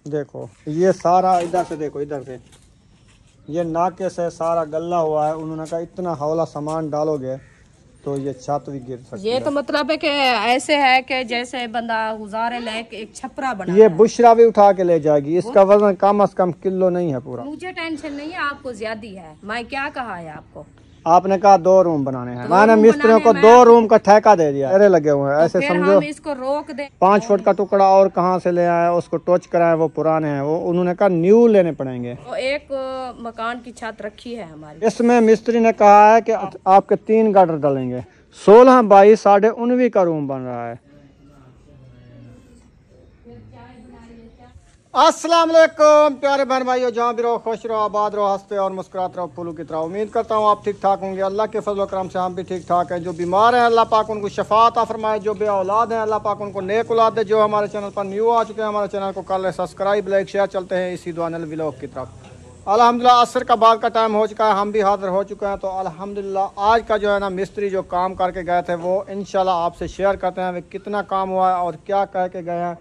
देखो ये सारा इधर से, देखो इधर से ये नाके से सारा गला हुआ है। उन्होंने कहा इतना हौला सामान डालोगे तो ये छत भी गिर सकती है। ये तो मतलब है कि ऐसे है कि जैसे बंदा गुजारे लेके एक छपरा बना। ये बुशरा भी उठा के ले जाएगी। इसका वजन कम से कम किलो नहीं है पूरा। मुझे टेंशन नहीं है, आपको ज्यादा है। मैं क्या कहा है आपको? आपने कहा 2 रूम बनाने हैं। मैंने मिस्त्रियों को 2 रूम का ठेका दे दिया। अरे लगे हुए हैं ऐसे समझो। हम इसको रोक दे। 5 फुट का टुकड़ा और कहाँ से ले आया, उसको टोच कराया, वो पुराने हैं। वो उन्होंने कहा न्यू लेने पड़ेंगे। वो एक मकान की छत रखी है हमारी। इसमें मिस्त्री ने कहा है कि आपके 3 गाटर डालेंगे। 16 बाई 19.5 का रूम बन रहा है। अस्सलाम वालेकुम प्यारे बहन भाइयों, जहाँ भी रहो खुश रहो, आबाद रहो, हंसते और मुस्कुराते रहो, फूलों की तरह। उम्मीद करता हूँ आप ठीक ठाक होंगे। अल्लाह के फजल करम से हम भी ठीक ठाक हैं। जो बीमार हैं अल्लाह पाक उनको शफा अता फरमाए। जो बे औलाद हैं अल्लाह पाक उनको नेक औलाद दे। जो हमारे चैनल पर न्यू आ चुके हैं हमारे चैनल को कर ले सब्सक्राइब, लाइक शेयर। चलते हैं इसी दुआनल व्लॉग की तरफ। अल्हम्दुलिल्लाह असर का बाद का टाइम हो चुका है, हम भी हाजिर हो चुके हैं। तो अल्हम्दुलिल्लाह आज का जो है ना मिस्त्री जो काम करके गए थे वो इंशाल्लाह आपसे शेयर करते हैं वे कितना काम हुआ है और क्या कह के गए हैं।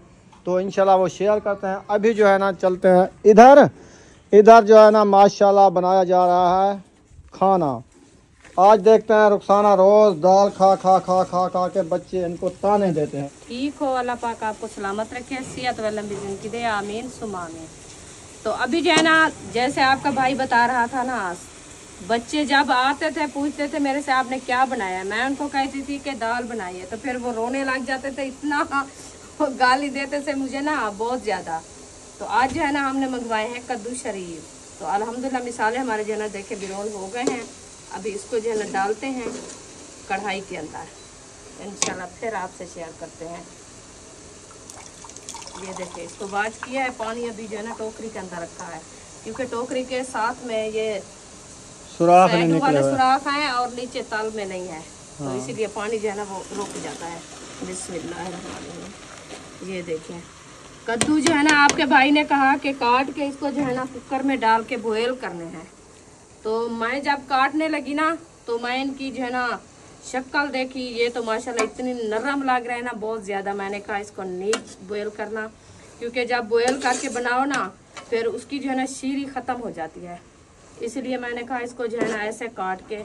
तो इंशाल्लाह वो शेयर करते हैं। अभी जो है ना चलते हैं इधर जो है ना माशाल्लाह बनाया जा रहा है खाना। आज देखते हैं रुखसाना रोज दाल खा खा खा खा खा के बच्चे इनको ताने देते हैं। ठीक हो, अल्लाह पाक आपको सलामत रखे, सेहत व लंबी जिंदगी दे, आमीन सुमा आमीन। तो अभी जो है ना जैसे आपका भाई बता रहा था ना, बच्चे जब आते थे पूछते थे मेरे से आपने क्या बनाया, मैं उनको कहती थी कि दाल बनाई है, तो फिर वो रोने लग जाते थे, इतना गाली देते थे मुझे ना बहुत ज़्यादा। तो आज जो है ना हमने मंगवाए हैं कद्दू शरीफ। तो अल्हम्दुलिल्लाह मिसालें हमारे जो है ना देखे बिरोल हो गए हैं। अभी इसको जो है ना डालते हैं कढ़ाई के अंदर, इंशाल्लाह फिर आपसे शेयर करते हैं। ये देखिए इसको वाश किया है, पानी अभी जो है ना टोकरी के अंदर रखा है, क्योंकि टोकरी के साथ में ये सुराख वाले सुराख है और नीचे तल में नहीं है। तो इसीलिए पानी जो है ना वो रुक जाता है। बिस्मिल्लाह। ये देखिए कद्दू जो है ना आपके भाई ने कहा कि काट के इसको जो है ना कुकर में डाल के बॉयल करने हैं। तो मैं जब काटने लगी ना तो मैं इनकी जो है ना शक्ल देखी, ये तो माशाल्लाह इतनी नरम लग रहा है ना बहुत ज़्यादा। मैंने कहा इसको नहीं बॉयल करना, क्योंकि जब बॉयल करके बनाओ ना फिर उसकी जो है ना शीरी ख़त्म हो जाती है। इसलिए मैंने कहा इसको जो है ना ऐसे काट के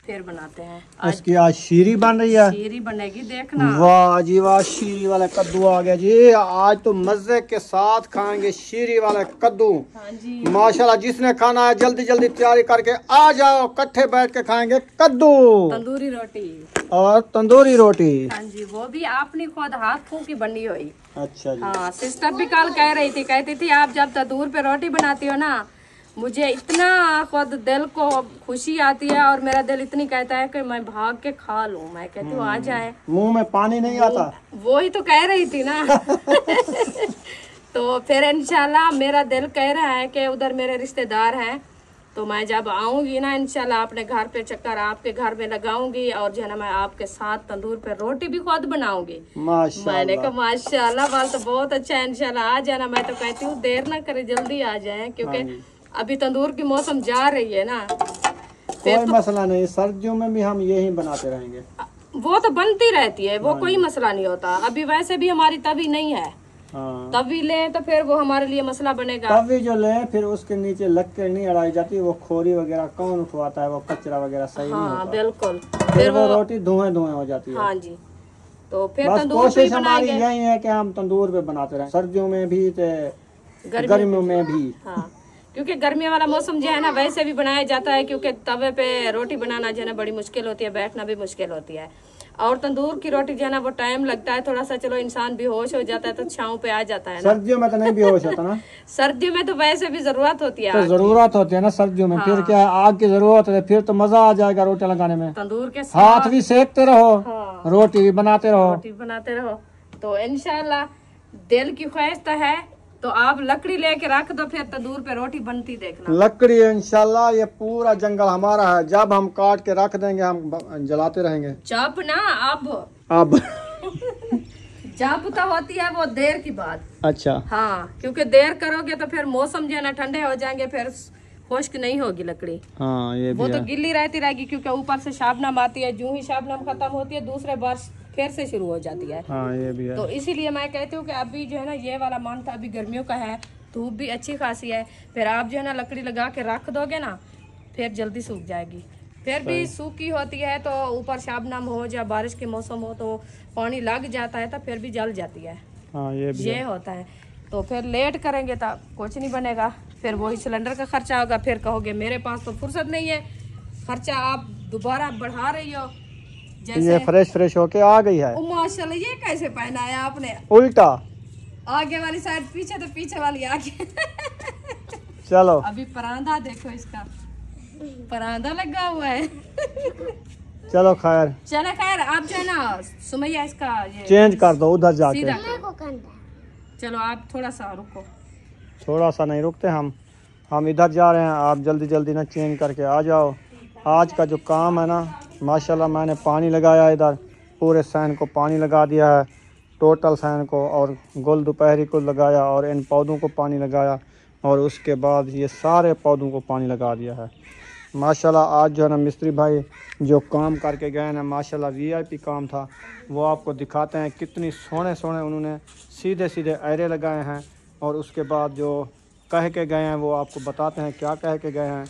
फिर बनाते हैं। इसकी आज शीरी बन रही है। शीरी बनेगी देखना। वाह जी वाह, शीरी वाला कद्दू आ गया जी। आज तो मजे के साथ खाएंगे शीरी वाला कद्दू। हाँ जी माशाल्लाह, जिसने खाना है जल्दी जल्दी तैयारी करके आ जाओ, इकट्ठे बैठ के खाएंगे कद्दू तंदूरी रोटी और तंदूरी रोटी। हाँ जी, वो भी आपने खुद हाथों की बनी हुई। अच्छा जी। हाँ, सिस्टर भी कल कह रही थी, कहती थी आप जब तंदूर पे रोटी बनाती हो ना मुझे इतना खुद दिल को खुशी आती है और मेरा दिल इतनी कहता है कि मैं भाग के खा लूं। मैं कहती हूँ आ जाए, मुंह में पानी नहीं आता। वो ही तो कह रही थी ना। तो फिर इंशाल्लाह मेरा दिल कह रहा है कि उधर मेरे रिश्तेदार हैं, तो मैं जब आऊंगी ना इंशाल्लाह अपने घर पे चक्कर आपके घर में लगाऊंगी और जो है ना मैं आपके साथ तंदूर पे रोटी भी खुद बनाऊंगी। मैंने कहा माशाल्लाह बात तो बहुत अच्छा है, इंशाल्लाह आ जाना। मैं तो कहती हूँ देर ना करे, जल्दी आ जाए, क्योंकि अभी तंदूर की मौसम जा रही है ना। कोई मसला नहीं, सर्दियों में भी हम यही बनाते रहेंगे। वो तो बनती रहती है, वो कोई मसला नहीं होता। अभी वैसे भी हमारी तवी नहीं है। हाँ। तवी ले तो फिर वो हमारे लिए मसला बनेगा। तवी जो ले फिर उसके नीचे लकड़ नहीं अड़ाई जाती, वो खोरी वगैरह कौन उठवाता है, वो कचरा वगैरह सही नहीं होता। बिल्कुल, फिर वो रोटी धुएं धुएं हो जाती है। हाँ जी, तो फिर बस तंदूर कोशिश हमारी यही है कि हम तंदूर पे बनाते रहें, सर्दियों में भी गर्मियों में भी। हाँ, क्योंकि गर्मी वाला मौसम जो है ना वैसे भी बनाया जाता है, क्योंकि तवे पे रोटी बनाना जो है ना बड़ी मुश्किल होती है, बैठना भी मुश्किल होती है। और तंदूर की रोटी जो है ना वो टाइम लगता है थोड़ा सा, चलो इंसान बेहोश हो जाता है तो छांव पे आ जाता है ना। सर्दियों में तो नहीं बेहोश होता ना। सर्दियों में तो वैसे भी जरूरत होती है, तो जरूरत होती है ना सर्दियों में। फिर क्या आग की जरूरत है, फिर तो मजा आ जाएगा रोटी लगाने में। तंदूर के हाथ भी सेकते रहो, रोटी भी बनाते रहो। तो इंशाल्लाह दिल की ख्वाहिश तो है, तो आप लकड़ी लेके रख दो, फिर तंदूर पे रोटी बनती देखना। लकड़ी इंशाल्लाह ये पूरा जंगल हमारा है, जब हम काट के रख देंगे हम जलाते रहेंगे। जब ना अब जब तो होती है वो देर की बात। अच्छा हाँ, क्योंकि देर करोगे तो फिर मौसम जो है ना ठंडे हो जाएंगे, फिर खुश्क नहीं होगी लकड़ी। हाँ ये भी वो तो गिल्ली रहती रहेगी, क्योंकि ऊपर से शबनम आती है। जो ही शबनम खत्म होती है दूसरे वर्ष फिर से शुरू हो जाती है। हाँ ये भी है। तो इसीलिए मैं कहती हूँ कि अभी जो है ना ये वाला मंथ अभी गर्मियों का है, धूप भी अच्छी खासी है, फिर आप जो है ना लकड़ी लगा के रख दोगे ना फिर जल्दी सूख जाएगी। फिर भी सूखी होती है तो ऊपर शबनम हो या बारिश के मौसम हो तो पानी लग जाता है तो फिर भी जल जाती है। हाँ ये होता है। तो फिर लेट करेंगे तो कुछ नहीं बनेगा, फिर वही सिलेंडर का खर्चा होगा, फिर कहोगे मेरे पास तो फुर्सत नहीं है, खर्चा आप दोबारा बढ़ा रही हो। जैसे ये फ्रेश होके आ गई है। माशाल्लाह, ये कैसे पहना है आपने? उल्टा, आगे वाली साइड पीछे तो पीछे वाली आगे। चलो अभी परांदा देखो, इसका परांदा लगा हुआ है। चलो खैर, चलो खैर, आप जो है ना सुमैया इसका ये चेंज कर दो उधर जाके। सीधा चलो आप थोड़ा सा रुको। थोड़ा सा नहीं रुकते हम इधर जा रहे हैं, आप जल्दी जल्दी ना चेंज करके आ जाओ। आज का जो काम है ना, माशाल्लाह मैंने पानी लगाया इधर, पूरे सैन को पानी लगा दिया है, टोटल सैन को, और गुल दोपहरी को लगाया और इन पौधों को पानी लगाया, और उसके बाद ये सारे पौधों को पानी लगा दिया है। माशाल्लाह आज जो है ना मिस्त्री भाई जो काम करके गए ना, माशाल्लाह VIP काम था। वो आपको दिखाते हैं कितनी सोने उन्होंने सीधे सीधे ऐरे लगाए हैं, और उसके बाद जो कह के गए हैं वो आपको बताते हैं क्या कह के गए हैं।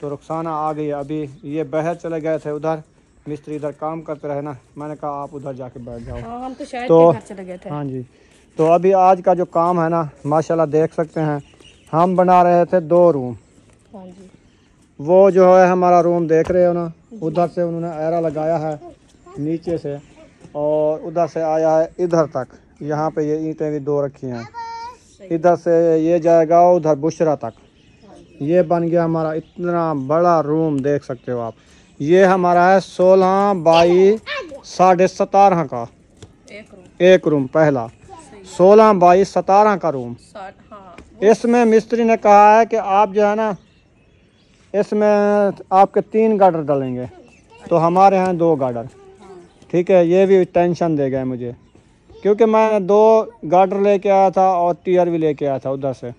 तो रुखसाना आ गई है, अभी ये बाहर चले गए थे, उधर मिस्त्री इधर काम करते रहे ना, मैंने कहा आप उधर जाके बैठ जाओ। हम तो शायद तो घर चले गए थे। हाँ जी, तो अभी आज का जो काम है ना, माशाल्लाह देख सकते हैं, हम बना रहे थे 2 रूम। हाँ जी। वो जो है हमारा रूम देख रहे हो ना, उधर से उन्होंने ऐरा लगाया है नीचे से, और उधर से आया है इधर तक। यहाँ पे ये ईंटें भी 2 रखी हैं, इधर से ये जाएगा उधर बुशरा तक। ये बन गया हमारा इतना बड़ा रूम, देख सकते हो आप। ये हमारा है 16 बाई 17.5 का एक रूम पहला, 16 बाई 17 का रूम। इसमें मिस्त्री ने कहा है कि आप जो है ना, इसमें आपके 3 गार्डर डलेंगे, तो हमारे यहाँ 2 गार्डर। ठीक है, ये भी टेंशन दे गए मुझे, क्योंकि मैं 2 गार्डर लेके आया था और टीयर भी लेके आया था उधर से।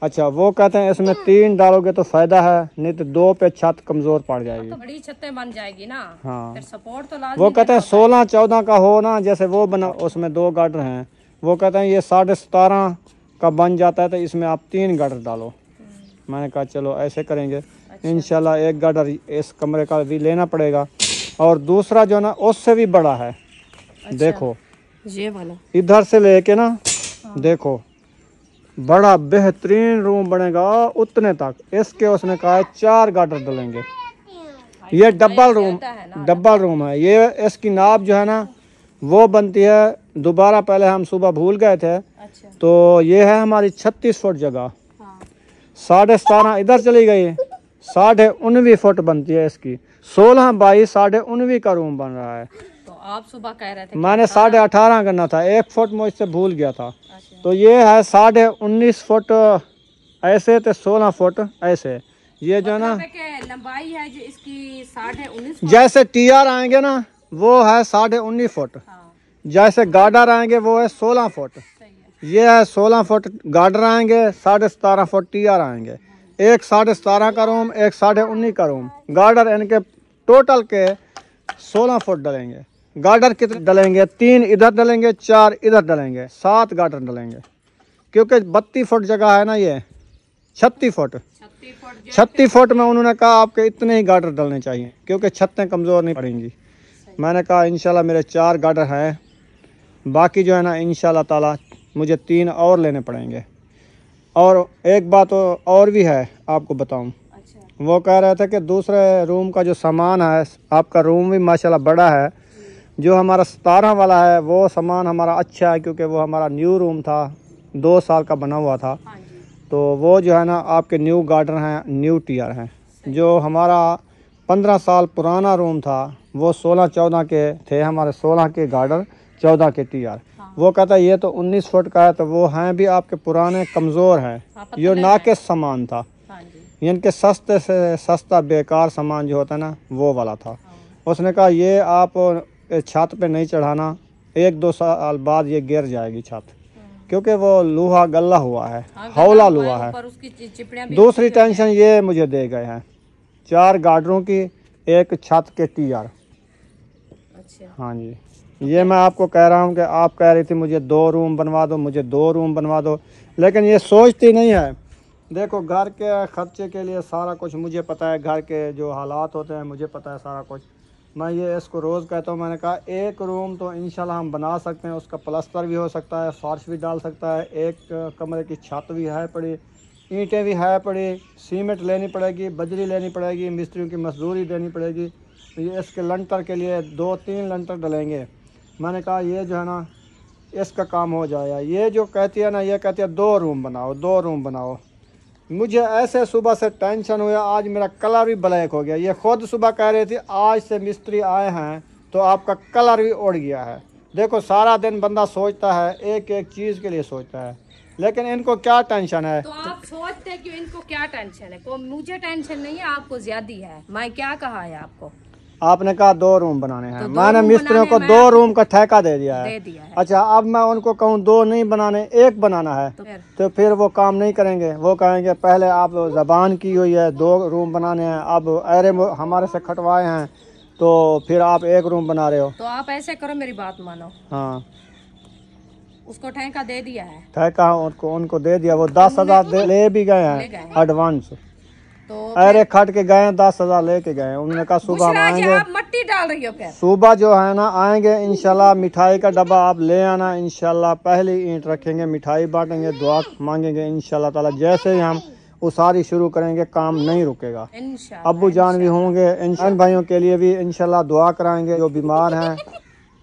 अच्छा, वो कहते हैं इसमें 3 डालोगे तो फ़ायदा है, नहीं तो 2 पे छत कमज़ोर पड़ जाएगी। तो बड़ी छतें बन जाएगी ना। हाँ, फिर सपोर्ट तो लाज़मी। वो कहते हैं 16-14 का हो ना, जैसे वो बना, उसमें 2 गार्डर हैं। वो कहते हैं ये 17.5 का बन जाता है, तो इसमें आप 3 गार्डर डालो। मैंने कहा चलो ऐसे करेंगे। इंशाल्लाह 1 गार्डर इस कमरे का भी लेना पड़ेगा, और दूसरा जो ना उससे भी बड़ा है। देखो ये वाला इधर से लेके ना, देखो बड़ा बेहतरीन रूम बनेगा उतने तक। इसके उसने कहा है 4 गार्डर डलेंगे। ये डबल रूम है। ये इसकी नाप जो है ना वो बनती है, दोबारा पहले हम सुबह भूल गए थे। अच्छा। तो ये है हमारी 36 फुट जगह, 17.5 इधर चली गई, 19.5 फुट बनती है इसकी। 16 बाई 19.5 का रूम बन रहा है। तो आप सुबह कह रहे थे मैंने 18.5 करना था, 1 फुट मुझसे भूल गया था। अच्छा। तो ये है 19.5 फुट ऐसे, तो 16 फुट ऐसे। ये जो है ना लंबाई है जो इसकी 19.5 जैसे टीआर आएंगे ना वो है 19.5 फुट, जैसे गार्डर आएंगे वो है 16 फुट। ये है 16 फुट गार्डर आएंगे, 17.5 फुट टीआर आएंगे। एक 17.5 का रूम, एक 19.5 का रूम। गार्डर इनके टोटल के 16 फुट डलेंगे। गार्डर कितने डलेंगे? 3 इधर डलेंगे, 4 इधर डलेंगे, 7 गार्डर डलेंगे। क्योंकि 32 फुट जगह है ना, ये 36 फुट। 36 फुट में उन्होंने कहा आपके इतने ही गार्डर डलने चाहिए, क्योंकि छतें कमज़ोर नहीं पड़ेंगी। मैंने कहा इंशाल्लाह मेरे 4 गार्डर हैं, बाकी जो है ना इंशाल्लाह ताला मुझे 3 और लेने पड़ेंगे। और एक बात और भी है आपको बताऊं। अच्छा। वो कह रहे थे कि दूसरे रूम का जो सामान है, आपका रूम भी माशाल्लाह बड़ा है, जो हमारा 17 वाला है वो सामान हमारा अच्छा है, क्योंकि वो हमारा न्यू रूम था, 2 साल का बना हुआ था। तो वो जो है ना आपके न्यू गार्डर हैं, न्यू टीआर हैं। जो हमारा 15 साल पुराना रूम था वो 16-14 के थे, हमारे 16 के गार्डर, 14 के टीआर। वो कहता है ये तो 19 फुट का है, तो वो हैं भी आपके पुराने कमज़ोर हैं। ये नाकिस सामान था, इनके सस्ते से सस्ता बेकार सामान जो होता है ना वो वाला था। उसने कहा ये आप छत पे नहीं चढ़ाना, 1-2 साल बाद ये गिर जाएगी छत, क्योंकि वो लोहा गला हुआ है, हौला लोहा है। दूसरी टेंशन ये मुझे दे गए हैं, 4 गार्डरों की, 1 छत के टीआर। अच्छा। हाँ जी, ये मैं आपको कह रहा हूँ कि आप कह रही थी मुझे 2 रूम बनवा दो, मुझे 2 रूम बनवा दो, लेकिन ये सोचती नहीं है। देखो घर के खर्चे के लिए सारा कुछ मुझे पता है, घर के जो हालात होते हैं मुझे पता है सारा कुछ। मैं ये इसको रोज़ कहता हूँ, मैंने कहा 1 रूम तो इंशाल्लाह हम बना सकते हैं, उसका प्लास्टर भी हो सकता है, फर्श भी डाल सकता है, एक कमरे की छत भी है पड़ी, ईंटें भी है पड़ी, सीमेंट लेनी पड़ेगी, बजरी लेनी पड़ेगी, मिस्त्रियों की मजदूरी देनी पड़ेगी। ये इसके लंटर के लिए 2-3 लंटर डलेंगे। मैंने कहा ये जो है ना इसका काम हो जाएगा। ये जो कहती है ना, ये कहती है 2 रूम बनाओ, 2 रूम बनाओ। मुझे ऐसे सुबह से टेंशन हुआ, आज मेरा कलर भी ब्लैक हो गया। ये खुद सुबह कह रही थी आज से मिस्त्री आए हैं तो आपका कलर भी उड़ गया है। देखो सारा दिन बंदा सोचता है, एक एक चीज़ के लिए सोचता है, लेकिन इनको क्या टेंशन है। तो आप सोचते हैं कि इनको क्या टेंशन है? को मुझे टेंशन नहीं है, आपको ज्यादा है। मैं क्या कहा है आपको? आपने कहा 2 रूम बनाने हैं, तो मैंने मिस्त्रियों को 2 रूम का ठेका दे दिया है। अच्छा, अब मैं उनको कहूँ 2 नहीं बनाने, 1 बनाना है, तो फिर वो काम नहीं करेंगे। वो कहेंगे पहले आप ज़बान की हुई है 2 रूम बनाने हैं, अब अरे हमारे से खटवाए हैं तो फिर आप 1 रूम बना रहे हो। तो आप ऐसे करो, मेरी बात मानो। हाँ, उसको ठेका दे दिया है, ठेका उनको दे दिया। वो 10,000 ले भी गए हैं एडवांस। तो अरे खट के गए, 10,000 लेके गए। उन्होंने कहा सुबह हम आएंगे। आप मट्टी डाल रही हो फिर? सुबह जो है ना आएंगे इंशाल्लाह, मिठाई का डब्बा आप ले आना इंशाल्लाह। पहली ईंट रखेंगे, मिठाई बांटेंगे, दुआ मांगेंगे इंशाल्लाह ताला। जैसे ही हम उसारी शुरू करेंगे काम नहीं रुकेगा। अब्बू जान भी होंगे, इन भाइयों के लिए भी इंशाल्लाह दुआ कराएंगे। जो बीमार हैं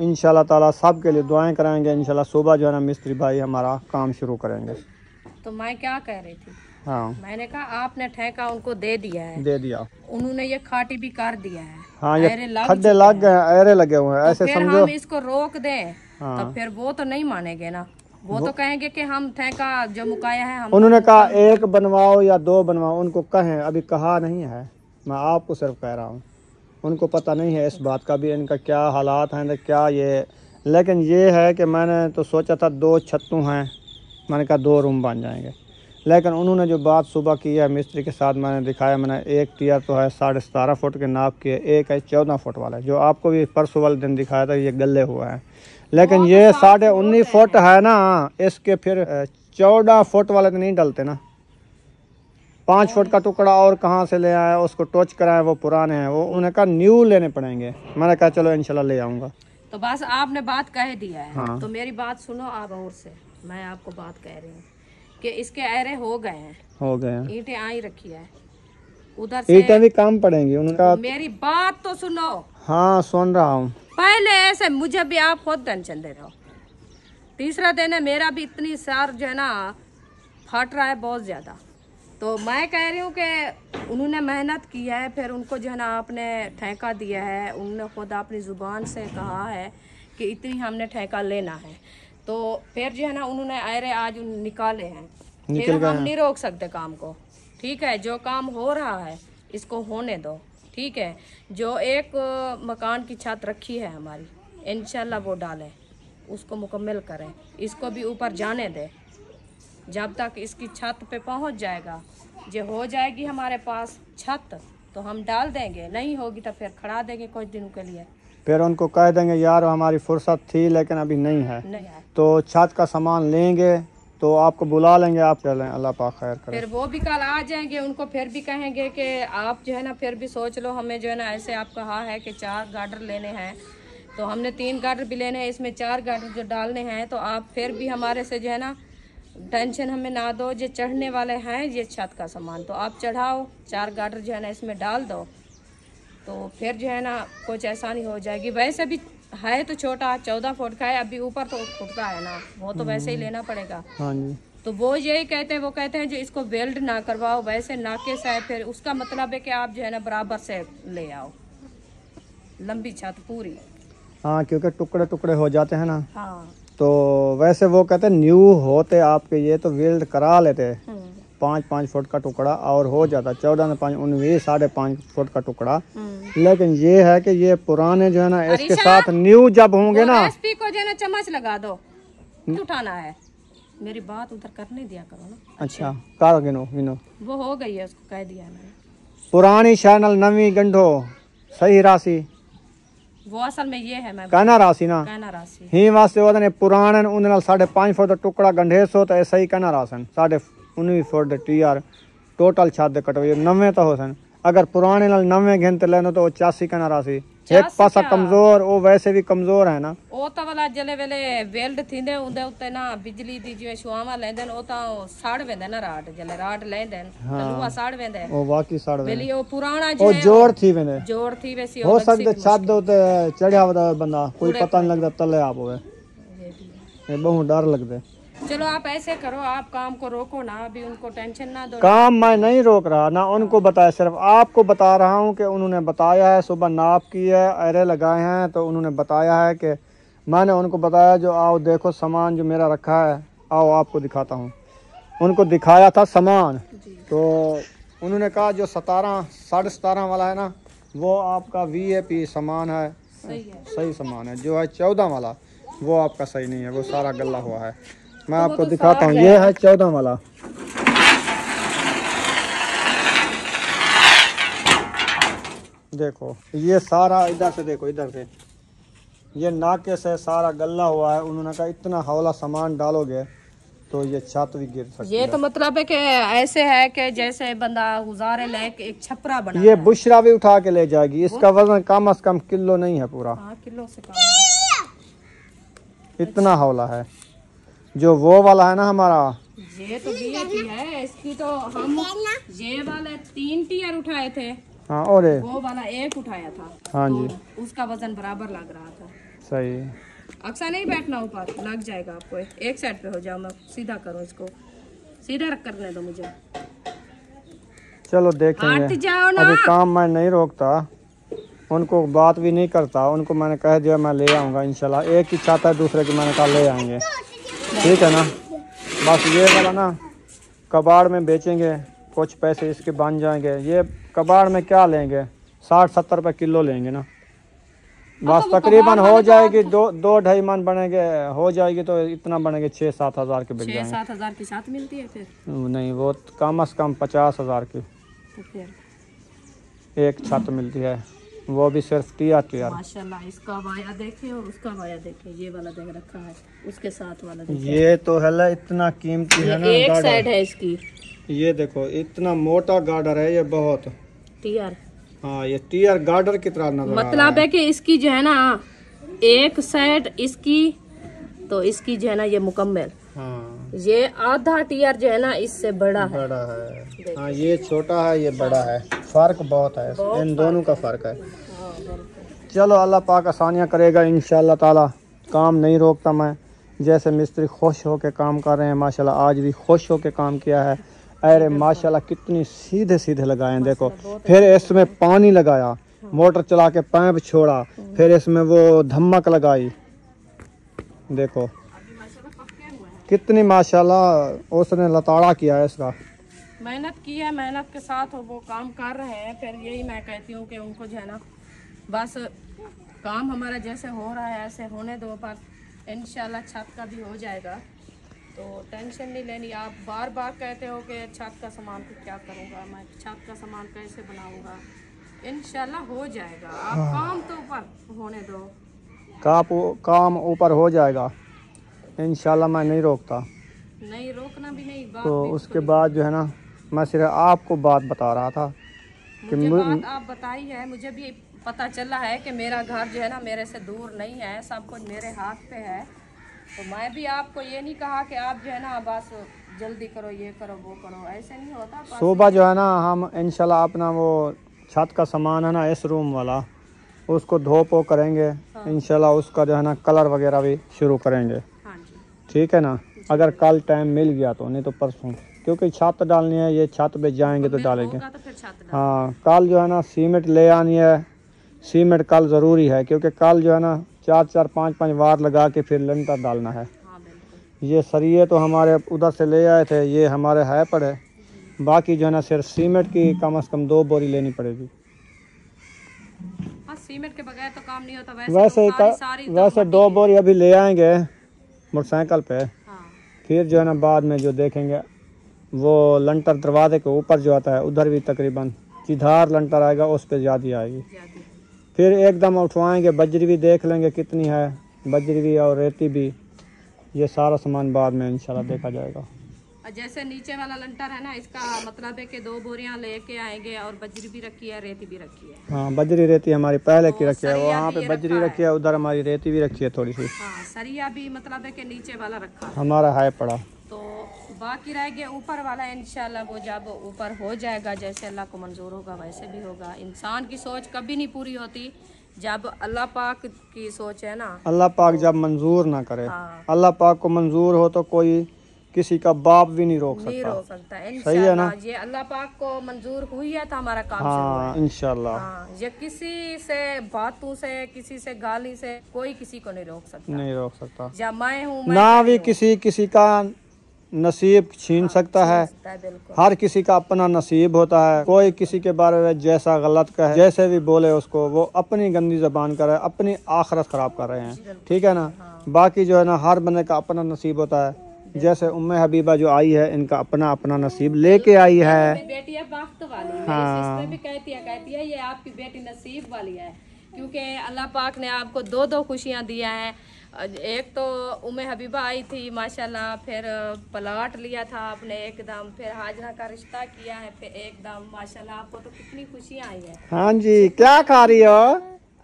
इंशाल्लाह ताला सब के लिए दुआएं कराएंगे। इंशाल्लाह सुबह जो है ना मिस्त्री भाई हमारा काम शुरू करेंगे। तो मैं क्या कह रही थी, हाँ, मैंने कहा आपने ठेका उनको दे दिया है, दे दिया। उन्होंने ये खाटी भी कर दिया है। हाँ, ये खड्डे लग गए, अरे लगे हुए हैं। ऐसे फिर समझो हम इसको रोक दें हाँ। तो फिर वो तो नहीं मानेंगे ना। वो तो कहेंगे कि हम ठेका जो मुकाया है हम। उन्होंने कहा 1 बनवाओ या 2 बनवाओ, उनको कहें, अभी कहा नहीं है, मैं आपको सिर्फ कह रहा हूँ। उनको पता नहीं है इस बात का भी, इनका क्या हालात हैं क्या ये। लेकिन ये है कि मैंने तो सोचा था 2 छत्तू हैं, मैंने कहा 2 रूम बन जाएंगे। लेकिन उन्होंने जो बात सुबह की है मिस्त्री के साथ मैंने दिखाया, मैंने एक टियर तो है 17.5 फुट के नाप के, एक है 14 फुट वाला, जो आपको भी परसों वाले दिन दिखाया था, ये गले हुआ है। लेकिन ये 19.5 फुट है ना, इसके फिर 14 फुट वाले तो नहीं डलते ना। 5 फुट का टुकड़ा और कहाँ से ले आया, उसको टच कराया, वो पुराने हैं। वो उन्हें कहा न्यू लेने पड़ेंगे। मैंने कहा चलो इंशाल्लाह ले आऊँगा। तो बस आपने बात कह दिया है। हाँ। तो मेरी बात सुनो आप और से, मैं आपको बात कह रही हूँ कि इसके अरे हो गए हैं, ईंटें आई रखी है उधर से, ईंटें भी काम पड़ेंगी उनका। मेरी बात तो सुनो। हाँ सुन रहा हूँ। पहले ऐसे मुझे भी आप खुद टेंशन दे रहे हो। तीसरा दिन है, मेरा भी इतनी सार जो है ना फट रहा है बहुत ज्यादा। तो मैं कह रही हूँ कि उन्होंने मेहनत की है, फिर उनको जो है ना आपने ठेका दिया है, उन्होंने खुद अपनी ज़ुबान से कहा है कि इतनी हमने ठेका लेना है। तो फिर जो है ना उन्होंने अरे आज निकाले हैं, फिर हम नहीं रोक सकते काम को। ठीक है, जो काम हो रहा है इसको होने दो। ठीक है, जो एक मकान की छत रखी है हमारी, इंशाल्लाह वो डालें, उसको मुकम्मल करें, इसको भी ऊपर जाने दें। जब तक इसकी छत पे पहुंच जाएगा, जो हो जाएगी हमारे पास छत तो हम डाल देंगे, नहीं होगी तो फिर खड़ा देंगे कुछ दिनों के लिए। फिर उनको कह देंगे यार हमारी फुर्सत थी लेकिन अभी नहीं है, तो छत का सामान लेंगे तो आपको बुला लेंगे, आप चलें, अल्लाह पाक खैर करे। फिर वो भी कल आ जाएंगे, उनको फिर भी कहेंगे कि आप जो है ना फिर भी सोच लो, हमें जो है ना ऐसे आप कहा है कि 4 गार्डर लेने हैं, तो हमने 3 गार्डर भी लेने हैं, इसमें 4 गार्डर जो डालने हैं। तो आप फिर भी हमारे से जो है ना टेंशन हमें ना दो, जो चढ़ने वाले हैं ये छत का सामान तो आप चढ़ाओ, 4 गार्डर जो है ना इसमें डाल दो, तो फिर जो है ना कुछ आसानी हो जाएगी। वैसे भी है तो छोटा 14 फुट का है, अभी ऊपर तो फुटता है ना, वो तो वैसे ही लेना पड़ेगा। हाँ जी। तो वो यही कहते हैं, वो कहते हैं जो इसको वेल्ड ना करवाओ, वैसे नाके से, फिर उसका मतलब है कि आप जो है ना बराबर से ले आओ लंबी छत पूरी। हाँ, क्योंकि टुकड़े टुकड़े हो जाते हैं ना। हाँ। तो वैसे वो कहते हैं न्यू होते आपके, ये तो वेल्ड करा लेते 5-5 फुट का टुकड़ा और हो जाता 14 में 5 19 5.5 फुट का टुकड़ा। लेकिन ये है कि ये पुराने जो है ना इसके साथ न्यू जब होंगे ना, एसपी को जो है ना चम्मच लगा दो, उठाना है, मेरी बात उधर करने दिया करो ना। अच्छा कर गिनो गिनो, वो हो गई है, उसको कह दिया मैंने। पुरानी चैनल नवी गंढो सही राशि वो असल में ये है मैं कहना रासी ना कहना राशि ही वास्ते ओदने पुराने उन 5.5 फुट दा टुकड़ा गंढे सो तो ऐसा ही कहना रासन 19.5 फुट दे टीआर टोटल छत दे कटवे नवे तो होसन अगर पुराने नाल नवे घंटे लेनो तो 85 कहना रासी एक पासा कमजोर वो वैसे भी कमजोर है ना ਉਹ ਤਾਂ ਵਾਲਾ ਜਲੇ ਵੇਲੇ ਵੈਲਡ ਥਿੰਦੇ ਉਹਦੇ ਉੱਤੇ ਨਾ ਬਿਜਲੀ ਦੀ ਜਿਵੇਂ ਸ਼ੁਆਵਾਂ ਲੈਂਦੇ ਨੇ ਉਹ ਤਾਂ ਸਾੜ ਵੇਂਦੇ ਨਾ ਰਾਟ ਜਲੇ ਰਾਟ ਲੈਂਦੇ ਨੇ ਤਲੂਆ ਸਾੜ ਵੇਂਦੇ ਉਹ ਵਾਕੀ ਸਾੜ ਵੇਲੀ ਉਹ ਪੁਰਾਣਾ ਉਹ ਜੋੜ ਥੀ ਵੇਂਦੇ ਜੋੜ ਥੀ ਵੈਸੀ ਹੋ ਸਕਦਾ ਛੱਤ ਉੱਤੇ ਚੜਿਆ ਹੋਦਾ ਬੰਦਾ ਕੋਈ ਪਤਾ ਨਹੀਂ लगता तले आप होवे ये बहुत डर लगदे चलो आप ऐसे करो आप काम को रोको ना अभी उनको टेंशन ना दो काम मैं नहीं रोक रहा ना उनको बताया सिर्फ आपको बता रहा हूँ कि उन्होंने बताया है सुबह नाप की है एरे लगाए हैं तो उन्होंने बताया है कि मैंने उनको बताया जो आओ देखो सामान जो मेरा रखा है आओ आपको दिखाता हूँ उनको दिखाया था सामान तो उन्होंने कहा जो 17.5 वाला है ना वो आपका VIP सामान है सही सामान है जो है 14 वाला वो आपका सही नहीं है वो सारा गला हुआ है मैं आपको दिखाता हूँ ये है 14 वाला देखो ये सारा इधर से देखो इधर से ये नाके से सारा गला हुआ है उन्होंने कहा इतना हौला सामान डालोगे तो ये छत भी गिर सकती ये तो मतलब है कि ऐसे है कि जैसे बंदा गुजारे लेके एक छपरा बना ये बुशरा भी उठा के ले जाएगी इसका वजन कम से कम किलो नहीं है पूरा किलो से कम है। इतना हौला है जो वो वाला है ना हमारा ये तो VIP है इसकी तो हम ये वाले 3 टीयर उठाए थे हाँ और वो वाला एक उठाया था हाँ तो जी उसका वजन बराबर लग रहा था सही अक्सर नहीं बैठना ऊपर लग जाएगा आपको एक साइड पे हो जाओ मैं सीधा करो इसको सीधा रख करने दो मुझे चलो हट देखेंगे जाओ ना अभी काम मैं नहीं रोकता उनको बात भी नहीं करता उनको मैंने कह दिया मैं ले आऊँगा इंशाल्लाह एक ही चाहता है दूसरे की मैंने कहा ले आएंगे ठीक है ना बस ये वाला ना कबाड़ में बेचेंगे कुछ पैसे इसके बन जाएंगे ये कबाड़ में क्या लेंगे 60-70 रुपये किलो लेंगे ना बस तकरीबन हो जाएगी 2-2.5 मन बनेंगे हो जाएगी तो इतना बनेंगे 6-7 हज़ार के बिक जाएंगे 6-7 हज़ार की साथ मिलती है फिर नहीं वो कम से कम 50 हज़ार की तो फिर एक छत मिलती है वो भी सिर्फ टीआर माशाल्लाह इसका वाया देखे और उसका वाया देखे ये वाला देख रखा है उसके साथ वाला देखे ये तो है इतना कीमती है ना एक साइड है इसकी ये देखो इतना मोटा गार्डर है ये बहुत टीआर हाँ ये टीआर गार्डर की तरह नजर मतलब है कि इसकी जो है ना एक साइड इसकी तो इसकी जो है ना ये मुकम्मल हाँ ये आधा टीआर जो है ना इससे बड़ा है हाँ ये छोटा है ये बड़ा है फर्क बहुत है इन दोनों का फर्क है चलो अल्लाह पाक आसानियाँ करेगा इंशाल्लाह ताला काम नहीं रोकता मैं जैसे मिस्त्री खुश होके काम कर रहे हैं माशाल्लाह आज भी खुश होके काम किया है अरे माशाल्लाह कितनी सीधे सीधे लगाए हैं देखो फिर इसमें पानी लगाया मोटर चला के पैप छोड़ा फिर इसमें वो धमक लगाई देखो कितनी माशाल्लाह उसने लताड़ा किया है इसका मेहनत की है मेहनत के साथ वो काम कर रहे हैं फिर यही मैं कहती हूँ कि उनको जो है ना बस काम हमारा जैसे हो रहा है ऐसे होने दो पर इंशाल्लाह छत का भी हो जाएगा तो टेंशन नहीं लेनी आप बार बार कहते हो कि छत का सामान को क्या करूँगा मैं छत का सामान कैसे बनाऊँगा इंशाल्लाह हो जाएगा आप काम तो ऊपर होने दो काम ऊपर हो जाएगा इंशाल्लाह मैं नहीं रोकता नहीं रोकना भी नहीं बात तो उसके बाद जो है ना मैं सिर्फ आपको बात बता रहा था कि बात आप बताई है मुझे भी पता चला है कि मेरा घर जो है ना मेरे से दूर नहीं है सब कुछ मेरे हाथ पे है तो मैं भी आपको ये नहीं कहा कि आप जो है ना बस जल्दी करो ये करो वो करो ऐसे नहीं होता सुबह जो है ना हम इंशाल्लाह अपना वो छत का सामान है ना इस रूम वाला उसको धो करेंगे इंशाल्लाह उसका जो है ना कलर वगैरह भी शुरू करेंगे ठीक है ना अगर कल टाइम मिल गया तो नहीं तो परसों क्योंकि छत डालनी है ये छत पे जाएंगे तो डालेंगे हाँ कल जो है ना सीमेंट ले आनी है सीमेंट कल ज़रूरी है क्योंकि कल जो है ना 4-4 5-5 वार लगा के फिर लंटर डालना है ये सरिये तो हमारे उधर से ले आए थे ये हमारे है पड़े बाकी जो है ना सिर्फ सीमेंट की कम से कम 2 बोरी लेनी पड़ेगी सीमेंट के बगैर तो काम नहीं होता वैसे 2 बोरी अभी ले आएंगे मोटरसाइकिल पे फिर जो है ना बाद में जो देखेंगे वो लंटर दरवाजे के ऊपर जो आता है उधर भी तकरीबन चिधार लंटर आएगा उस पर ज़्यादा आएगी फिर एकदम उठवाएंगे, बजरी भी देख लेंगे कितनी है, बजरी भी और रेती भी, ये सारा सामान बाद में इंशाल्लाह देखा जाएगा। और जैसे नीचे वाला लंटर है ना, इसका मतलब है कि 2 बोरियां लेके आएंगे और बजरी भी रखी है, रेती भी रखी है। हाँ, बजरी रेती हमारी पहले की रखी है, सरिया वहाँ भी पे ये बजरी रखा रखी है, उधर हमारी रेती भी रखी है थोड़ी सी। हाँ, सरिया भी मतलब है कि नीचे वाला रखा है, हमारा है पड़ा। तो बाकी रह गया ऊपर वाला। इंशाल्लाह वो जब ऊपर हो जाएगा, जैसे अल्लाह को मंजूर होगा वैसे भी होगा। इंसान की सोच कभी नहीं पूरी होती जब अल्लाह पाक की सोच है ना, अल्लाह पाक जब मंजूर ना करे, हाँ, अल्लाह पाक को मंजूर हो तो कोई किसी का बाप भी नहीं रोक नहीं सकता। रोक सकता। सही है ना? ये अल्लाह पाक को मंजूर हुई है तो हमारा काम शुरू हाँ है। इंशाल्लाह। हाँ, ये किसी से बातों से, किसी से गाली से कोई किसी को नहीं रोक सकता। नहीं रोक सकता, जब मैं हूँ ना भी किसी का नसीब छीन सकता है। बिल्कुल, हर किसी का अपना नसीब होता है। कोई किसी के बारे में जैसा गलत कहे, जैसे भी बोले उसको, वो अपनी गंदी जबान कर रहे हैं, अपनी आखिरत खराब कर रहे हैं। ठीक है ना? बाकी जो है ना, हर बंदे का अपना नसीब होता है। जैसे उम्मे हबीबा जो आई है, इनका अपना अपना नसीब लेके आई है। बेटी है वक्त वाली। मेरी हाँ। सिस्टर भी कहती है ये आपकी बेटी नसीब वाली है, क्योंकि अल्लाह पाक ने आपको 2 खुशियाँ दिया है। एक तो उम्मे हबीबा आई थी माशाल्लाह, फिर प्लाट लिया था आपने एकदम, फिर हाजरा का रिश्ता किया है, फिर एकदम माशाल्लाह आपको तो कितनी खुशियाँ आई है। हाँ जी, क्या खा रही हो?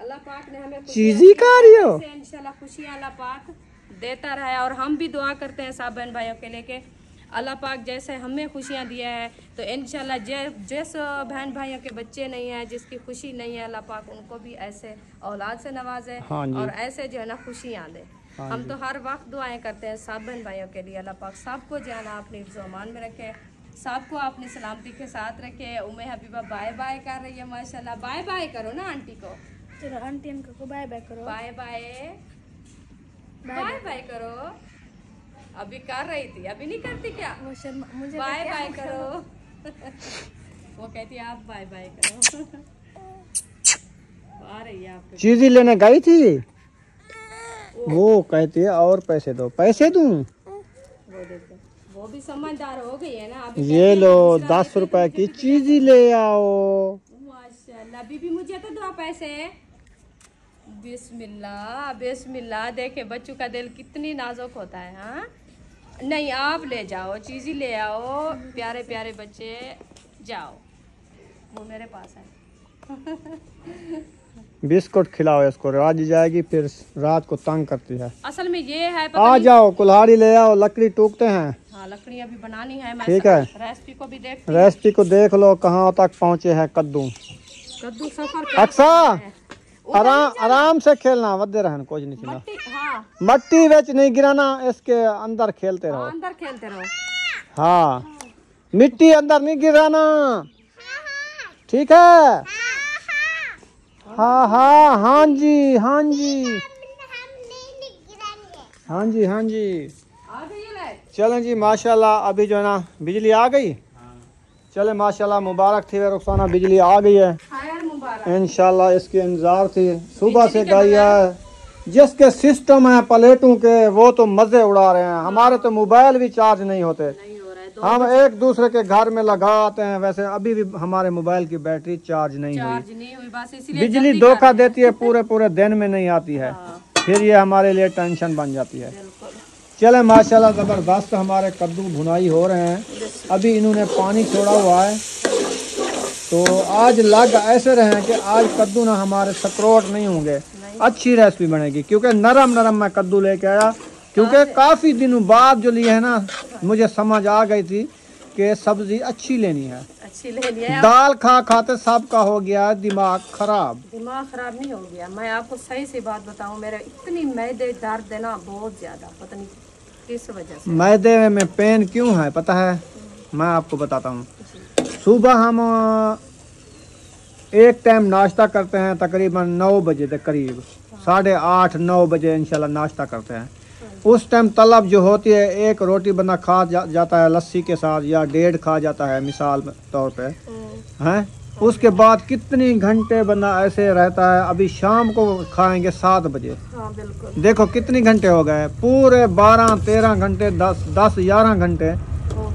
अल्लाह पाक ने हमें चीज़ी खा रही हो? इंशाल्लाह खुशियाँ अल्लाह पाक देता रहे। और हम भी दुआ करते हैं सब बहन भाइयों के लिए कि अल्लाह पाक जैसे हमें खुशियाँ दिया है, तो इंशाल्लाह जिस बहन भाइयों के बच्चे नहीं है, जिसकी खुशी नहीं है, अल्लाह पाक उनको भी ऐसे औलाद से नवाजे। हाँ जी। और ऐसे जो है ना खुशियाँ दे। हाँ हम जी। तो हर वक्त दुआएं करते हैं सब बहन भाइयों के लिए। अल्लाह पाक सबको जो है ना अपनी हिफ्ज़-ओ-अमान में रखे, सबको अपनी सलामती के साथ रखे। उम्मे हबीबा बाय बाय कर रही है माशाल्लाह। बाय बाय करो ना आंटी को। चलो आंटी अंकल को बाय बाय करो। बाय बाय बाय बाय करो। अभी कर रही थी, अभी नहीं करती क्या? वो मुझे बाय बाय करो। वो कहती है आप बाय बाय करो। आ रही है आपके। चीज़ी लेने गई थी, वो कहती है और पैसे दो, पैसे दूं? वो देखो, वो भी समझदार हो गई है ना। अभी ये लो 10 रुपए की चीज़ी ले आओ। माशाल्लाह। बीबी मुझे तो दो पैसे। बिस्मिल्लाह बिस्मिल्लाह। देखे बच्चों का दिल कितनी नाजुक होता है। हाँ, नहीं आप ले जाओ, चीज़ी ले आओ, प्यारे प्यारे बच्चे जाओ, वो मेरे पास है। बिस्कुट खिलाओ इसको, राजी जाएगी, फिर रात को तंग करती है। असल में ये है पता आ नहीं। जाओ, कुल्हाड़ी ले आओ, लकड़ी टूकते हैं। हाँ, लकड़ियाँ भी बनानी है। मैं ठीक है। रेसिपी को भी देख। रेसिपी को देख लो कहाँ तक पहुँचे हैं। कद्दू सफर अक्सा आराम से खेलना, वधे रहन, कुछ नहीं चला। हाँ, मट्टी बेच नहीं गिराना, इसके अंदर खेलते रहो। अंदर खेलते रहो। हाँ, मिट्टी अंदर नहीं गिराना, ठीक है? हाँ हाँ हाँ जी, हाँ जी, हाँ जी, हाँ जी। आ गई है लाइट? चलें जी, माशाल्लाह अभी जो है ना बिजली आ गई। चले माशाल्लाह, मुबारक थी रुखसाना, बिजली आ गई है खैर मुबारक। इंशाल्लाह। इसकी इंतजार थी, सुबह से गई है। जिसके सिस्टम है प्लेटों के, वो तो मजे उड़ा रहे हैं। हमारे तो मोबाइल भी चार्ज नहीं होते, नहीं हो रहा है, हम एक दूसरे के घर में लगा आते हैं। वैसे अभी भी हमारे मोबाइल की बैटरी चार्ज नहीं हुई। चार्ज नहीं हुई, बस इसलिए बिजली जल्दी धोखा कर रहे देती है, पूरे पूरे दिन में नहीं आती है। हाँ। फिर ये हमारे लिए टेंशन बन जाती है। हैं। बिल्कुल। चले माशाल्लाह, ज़बरदस्त हमारे कद्दू भुनाई हो रहे हैं। अभी इन्होंने पानी छोड़ा हुआ है, तो आज लग ऐसे रहे कि आज कद्दू ना हमारे सकरोट नहीं होंगे। अच्छी रेसिपी बनेगी, क्योंकि नरम नरम मैं कद्दू लेके आया। क्योंकि काफ़ी दिनों बाद जो लिए है ना, मुझे समझ आ गई थी कि सब्जी अच्छी लेनी है। अच्छी ले लिया। दाल खा खाते सबका हो गया दिमाग खराब। दिमाग खराब नहीं हो गया। मैं आपको सही सी बात बताऊं, मेरे इतनी मैदे दर्द है ना, बहुत ज्यादा, पता नहीं किस वजह से। मैदे में पेन क्यों है पता है? मैं आपको बताता हूँ। सुबह हम एक टाइम नाश्ता करते हैं, तकरीबन 9 बजे के करीब, 8:30-9 बजे इंशाल्लाह नाश्ता करते हैं। उस टाइम तलब जो होती है, एक रोटी बंदा खा जाता है लस्सी के साथ, या 1.5 खा जाता है मिसाल तौर पे, हैं। उसके बाद कितनी घंटे बंदा ऐसे रहता है। अभी शाम को खाएंगे 7 बजे। हाँ बिल्कुल। देखो कितनी घंटे हो गए, पूरे 12-13 घंटे, 10-11 घंटे।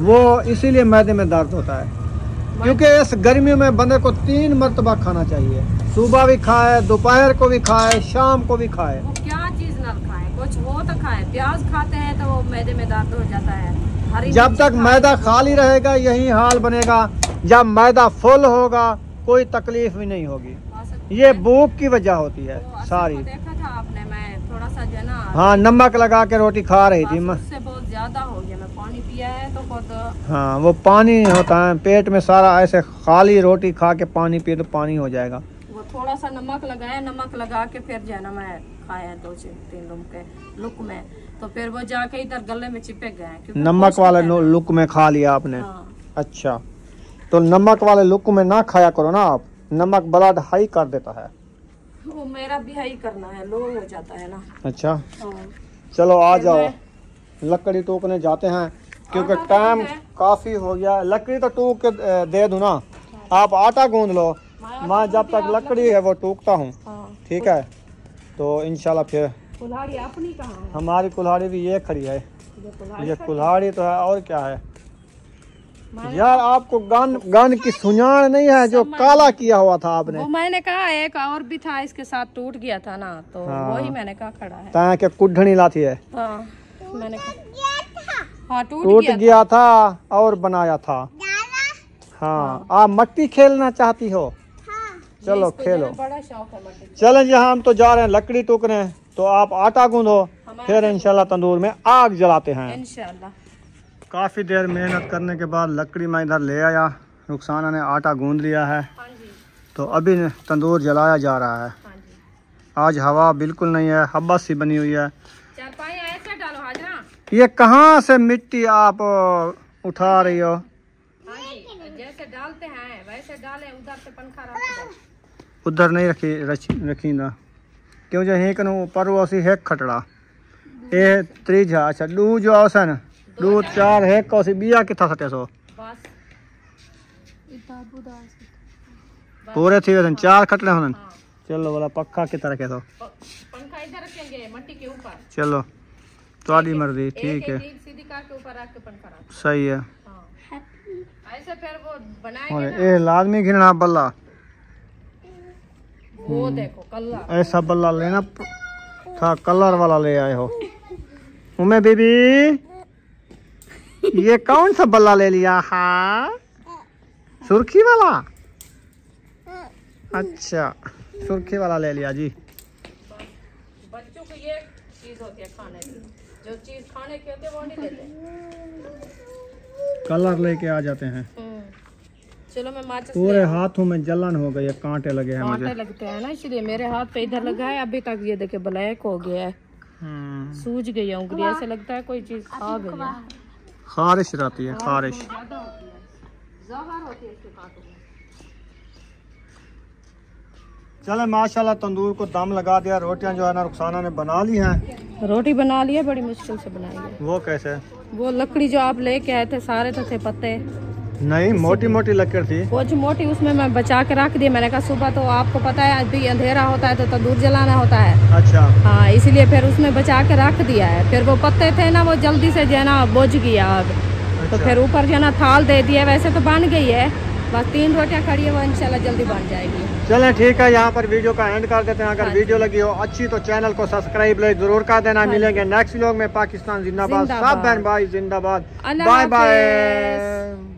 वो इसीलिए मैदे में दर्द होता है। क्योंकि इस गर्मियों में बंदे को 3 मरतबा खाना चाहिए, सुबह भी खाए, दोपहर को भी खाए, शाम को भी खाए। वो क्या चीज ना खाए, कुछ हो तो खाए। प्याज खाते हैं तो वो मैदे में दर्द हो जाता है। हरी जब मिर्ची तक खाए मैदा तो खाली रहेगा यही हाल बनेगा, जब मैदा फुल होगा कोई तकलीफ भी नहीं होगी। खा सकते ये भूख की वजह होती है तो असर सारी। को देखा था आपने, मैं थोड़ा सा जो है ना हाँ, नमक लगा के रोटी खा रही थी। बस उससे बहुत ज्यादा हो गया। मैं पानी पिया है तो खुद हाँ, वो पानी होता है पेट में सारा, ऐसे खाली रोटी खा के पानी पिए तो पानी हो जाएगा। वो थोड़ा सा नमक लगाया, नमक लगा के फिर जो है ना मैं खाया 2-3 लुक में, तो फिर वो जाके इधर गले में चिपक गए क्योंकि नमक वाले पौष्टिक है ना। लुक में खा लिया आपने? हाँ। अच्छा, तो नमक वाले लुक में ना खाया करो ना आप, नमक ब्लड हाई कर देता है। वो मेरा भी हाई करना है, लो हो जाता है ना। अच्छा, हाँ। चलो आ फिर जाओ, मैं- लकड़ी टूकने जाते हैं क्योंकि आटा टाइम तो है। काफी हो गया। लकड़ी तो टूक के दे दूं ना, आप आटा गूंद लो, मैं जब तक लकड़ी है वो टूकता हूँ। हाँ। ठीक है, तो इंशाल्लाह फिर कुल्हाड़ी अपनी कहाँ है? हमारी कुल्हाड़ी भी ये खड़ी है। ये कुल्हाड़ी ये खड़ी कुल्हाड़ी तो है, और क्या है मैंने- यार, आपको गन की सुझाण नहीं है जो काला किया हुआ था आपने? वो मैंने कहा एक और भी था इसके साथ टूट गया था ना, तो हाँ। वही मैंने कहा खड़ा है। ता के कुढ़नी लाती है, हाँ, मैंने कहा हाँ टूट गया था और बनाया था। हाँ, आप मट्टी खेलना चाहती हो? चलो खेलो। बड़ा शौक है मट्टी। चलें जी, हम तो जा रहे हैं लकड़ी टूकने, तो आप आटा गूंदो, फिर इंशाल्लाह तंदूर में आग जलाते हैं। इंशाल्लाह। काफ़ी देर मेहनत करने के बाद लकड़ी मैं इधर ले आया, रुखसाना ने आटा गूंद लिया है, हाँ जी, तो अभी तंदूर जलाया जा रहा है। हाँ जी। आज हवा बिल्कुल नहीं है, हब्बस सी बनी हुई है। चारपाई ऐसे डालो हाजरा। ये कहाँ से मिट्टी आप उठा रही हो? हाँ जी, जैसे डालते हैं वैसे डालें, उधर से पंखा रख दो। उधर नहीं रखी ना, क्यों जो हेक नु पर ओसी हेक खटड़ा ए त्रीजा। अच्छा, दू जो औसन दू 4 हेक कोसी बिया किथा सटे सो बस पूरे थी वैसे 4 खटड़े होन। हाँ। चलो वाला पक्का की तरह के तो पंखा इधर रखेंगे मट्टी के ऊपर। चलो, तुम्हारी मर्जी। ठीक है, एक सीधी कार के ऊपर रख के पंखा रख। सही है। हाँ। ऐसे फिर वो और बनाएंगे ना, ए लाजमी घिरना बल्ला, वो देखो कलर। ऐसा बल्ला लेना था, कलर वाला ले आए हो। उमे बीबी, ये कौन सा बल्ला ले लिया? हाँ, सुर्खी वाला। अच्छा, सुर्खी वाला ले लिया जी। बच्चों को ये चीज होती है खाने की, जो चीज खाने की होती है वो नहीं लेते। कलर लेके आ जाते हैं। चलो मैं माचिस पूरे हाथों में जलन हो गई है, कांटे लगे हैं कांटे मुझे। लगते हैं ना, इसलिए मेरे हाथ पे इधर लगा है अभी तक। ये देखे ब्लैक हो गया है, सूज गई है उंगली, ऐसे लगता है कोई चीज खा गई है। खारिश रहती है, खारिश। ज्यादा होती है, जहर होती है इसके कांटों में। चले माशाल्लाह तंदूर को दम लगा दिया। रोटियां जो है ना रुखसाना ने बना ली हैं। रोटी बना ली है, बड़ी मुश्किल से बनाई है। वो कैसे? वो लकड़ी जो आप लेके आए थे सारे तो थे पत्ते, नहीं, मोटी मोटी लकड़ थी। वो जो मोटी उसमें मैं बचा के रख दी। मैंने कहा सुबह तो आपको पता है अभी अंधेरा होता है तो तंदूर जलाना होता है। अच्छा, हाँ, इसलिए फिर उसमें बचा के रख दिया है। फिर वो पत्ते थे ना, वो जल्दी से जो है ना बुझ गया आग, तो फिर ऊपर जो है ना थाल दे दिया। वैसे तो बन गई है, बस 3 रोटियां खड़ी है, वो इंशाल्लाह जल्दी बन जाएगी। चलें ठीक है, यहाँ पर वीडियो का एंड कर देते हैं। अगर वीडियो लगी हो अच्छी तो चैनल को सब्सक्राइब जरूर कर देना। मिलेंगे नेक्स्ट व्लॉग में। पाकिस्तान जिंदाबाद, सब बहन भाई जिंदाबाद। अल्लाह बाय हाफिज। बाय।